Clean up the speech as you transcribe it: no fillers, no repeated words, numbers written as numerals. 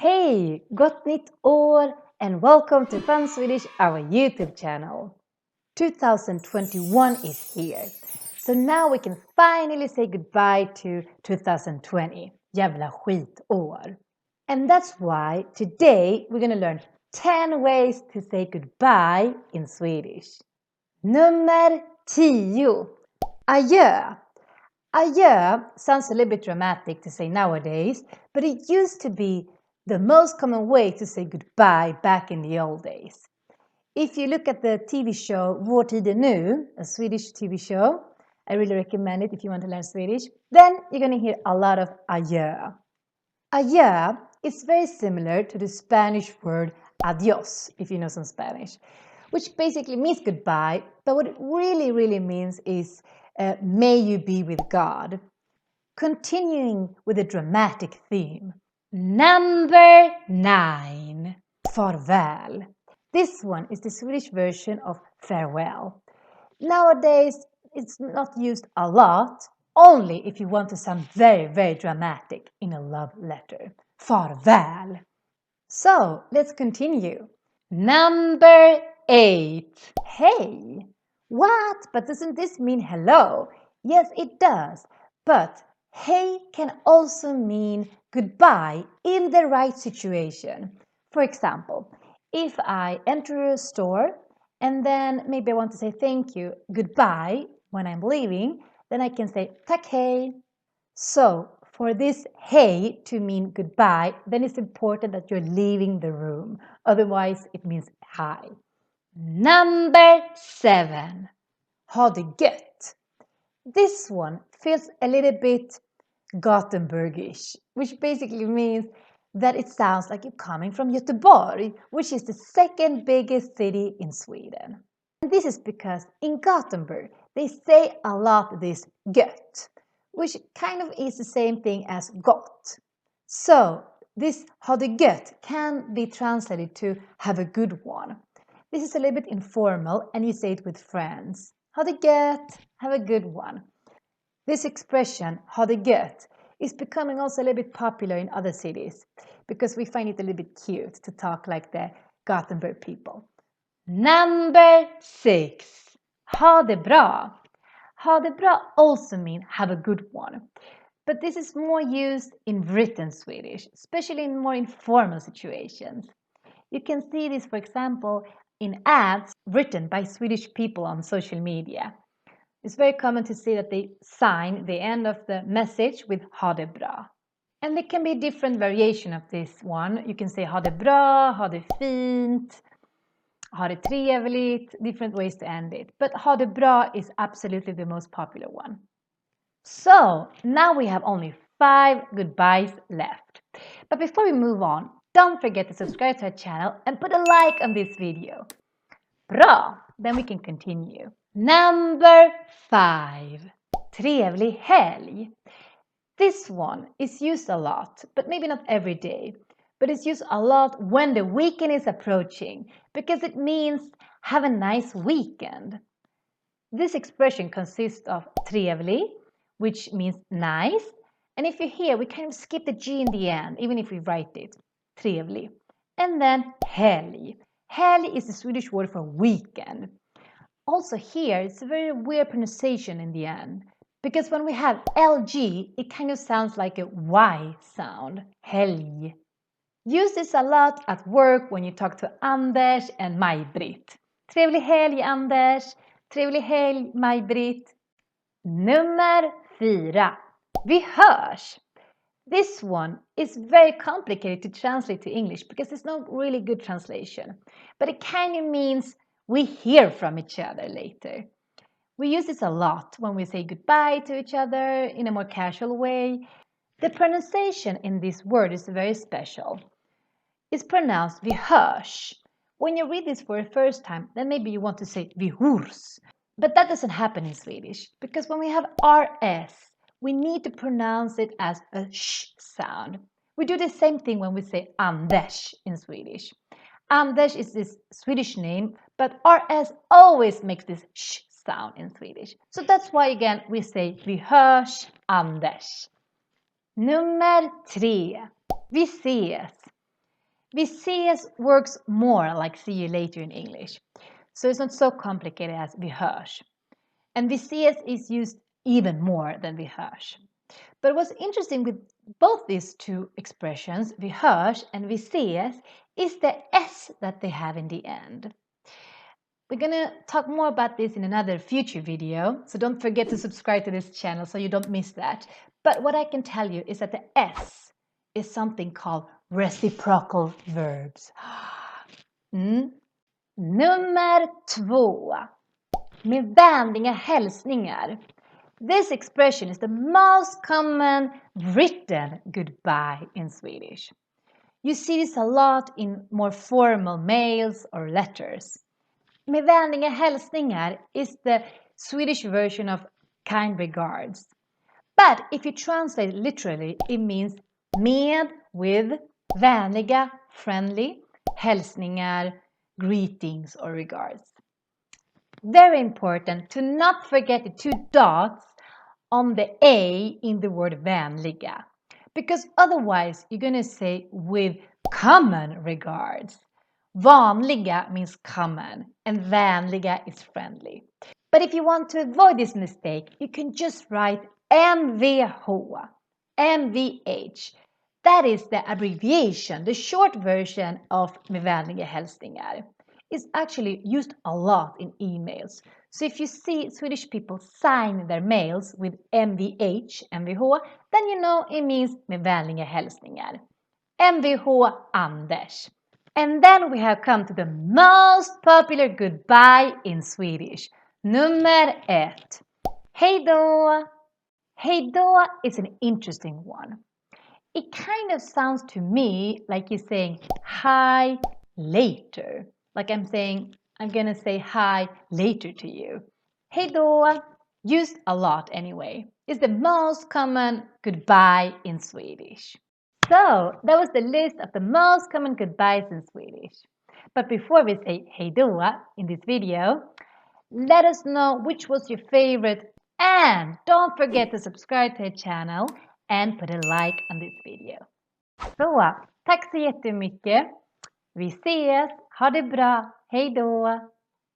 Hey, gott nytt år and welcome to Fun Swedish, our YouTube channel. 2021 is here. So now we can finally say goodbye to 2020. Jävla skitår. And that's why today we're going to learn 10 ways to say goodbye in Swedish. Nummer 10. Adjö. Adjö sounds a little bit dramatic to say nowadays, but it used to be the most common way to say goodbye back in the old days. If you look at the TV show Vår tid är nu, a Swedish TV show, I really recommend it if you want to learn Swedish, then you're going to hear a lot of adjö. Adjö is very similar to the Spanish word adios, if you know some Spanish, which basically means goodbye, but what it really means is may you be with God. Continuing with a dramatic theme. Number 9. Farväl. This one is the Swedish version of farewell. Nowadays, it's not used a lot, only if you want to sound very dramatic in a love letter. Farväl. So, let's continue. Number 8. Hey. What? But doesn't this mean hello? Yes, it does. But hey can also mean goodbye in the right situation. For example, if I enter a store and then maybe I want to say thank you, goodbye when I'm leaving, then I can say tack hej. So for this hey to mean goodbye, then it's important that you're leaving the room. Otherwise, it means hi. Number 7. Ha det gött. This one feels a little bit Gothenburgish, which basically means that it sounds like you're coming from Göteborg, which is the second biggest city in Sweden. And this is because in Gothenburg, they say a lot this gött, which kind of is the same thing as gott. So this ha det gött can be translated to have a good one. This is a little bit informal and you say it with friends. Ha det gött, have a good one. This expression, ha det gött, is becoming also a little bit popular in other cities because we find it a little bit cute to talk like the Gothenburg people. Number 6. Ha det bra. Ha det bra also means have a good one. But this is more used in written Swedish, especially in more informal situations. You can see this, for example, in ads written by Swedish people on social media. It's very common to see that they sign the end of the message with ha det bra. And there can be different variation of this one. You can say ha det bra, ha det fint, ha det trevligt, different ways to end it. But ha det bra is absolutely the most popular one. So now we have only 5 goodbyes left. But before we move on, don't forget to subscribe to our channel and put a like on this video. Bra! Then we can continue. Number 5. Trevlig helg. This one is used a lot, but maybe not every day. But it's used a lot when the weekend is approaching because it means have a nice weekend. This expression consists of trevlig, which means nice. And if you hear, we kind of skip the G in the end, even if we write it. Trevlig. And then helg. Helg is the Swedish word for weekend. Also here, it's a very weird pronunciation in the end. Because when we have LG, it kind of sounds like a Y sound. Helg. Use this a lot at work when you talk to Andesh and Maj-Britt. Trevlig helg, Andesh. Trevlig helg, Maj-Britt. Nummer 4. Vi hörs. This one is very complicated to translate to English because there's no really good translation. But it kind of means we hear from each other later. We use this a lot when we say goodbye to each other in a more casual way. The pronunciation in this word is very special. It's pronounced vi hörs. When you read this for the first time, then maybe you want to say vi hörs. But that doesn't happen in Swedish because when we have RS, we need to pronounce it as a sh sound. We do the same thing when we say Andesh in Swedish. Andesh is this Swedish name, but RS always makes this sh sound in Swedish. So that's why again we say vi hörs, Andesh. Nummer 3. Vi ses. Vi ses works more like see you later in English. So it's not so complicated as vi hörs. And vi ses is used even more than vi hörs. But what's interesting with both these two expressions, vi hörs and vi ses, is the S that they have in the end. We're gonna talk more about this in another future video, so don't forget to subscribe to this channel so you don't miss that. But what I can tell you is that the S is something called reciprocal verbs. Nummer 2. Med vänliga hälsningar. This expression is the most common written goodbye in Swedish. You see this a lot in more formal mails or letters. Med vänliga hälsningar is the Swedish version of kind regards. But if you translate literally, it means med, with, vänliga, friendly, hälsningar, greetings or regards. Very important to not forget the 2 dots on the A in the word vänliga, because otherwise you're going to say with common regards. Vanliga means common and vänliga is friendly. But if you want to avoid this mistake, you can just write MVH, MVH. That is the abbreviation, the short version of med vänliga hälsningar. It's actually used a lot in emails. So if you see Swedish people sign their mails with MVH, MVH, then you know it means med vänliga hälsningar. MVH Andesh. And then we have come to the most popular goodbye in Swedish. Nummer 1. Hej då. Hej då is an interesting one. It kind of sounds to me like you're saying hi later. Like I'm saying, I'm gonna say hi later to you. Hej då, used a lot anyway, is the most common goodbye in Swedish. So that was the list of the most common goodbyes in Swedish. But before we say hej då in this video, let us know which was your favorite, and don't forget to subscribe to our channel and put a like on this video. Så, tack så jättemycket. Vi ses, ha det bra, hej då!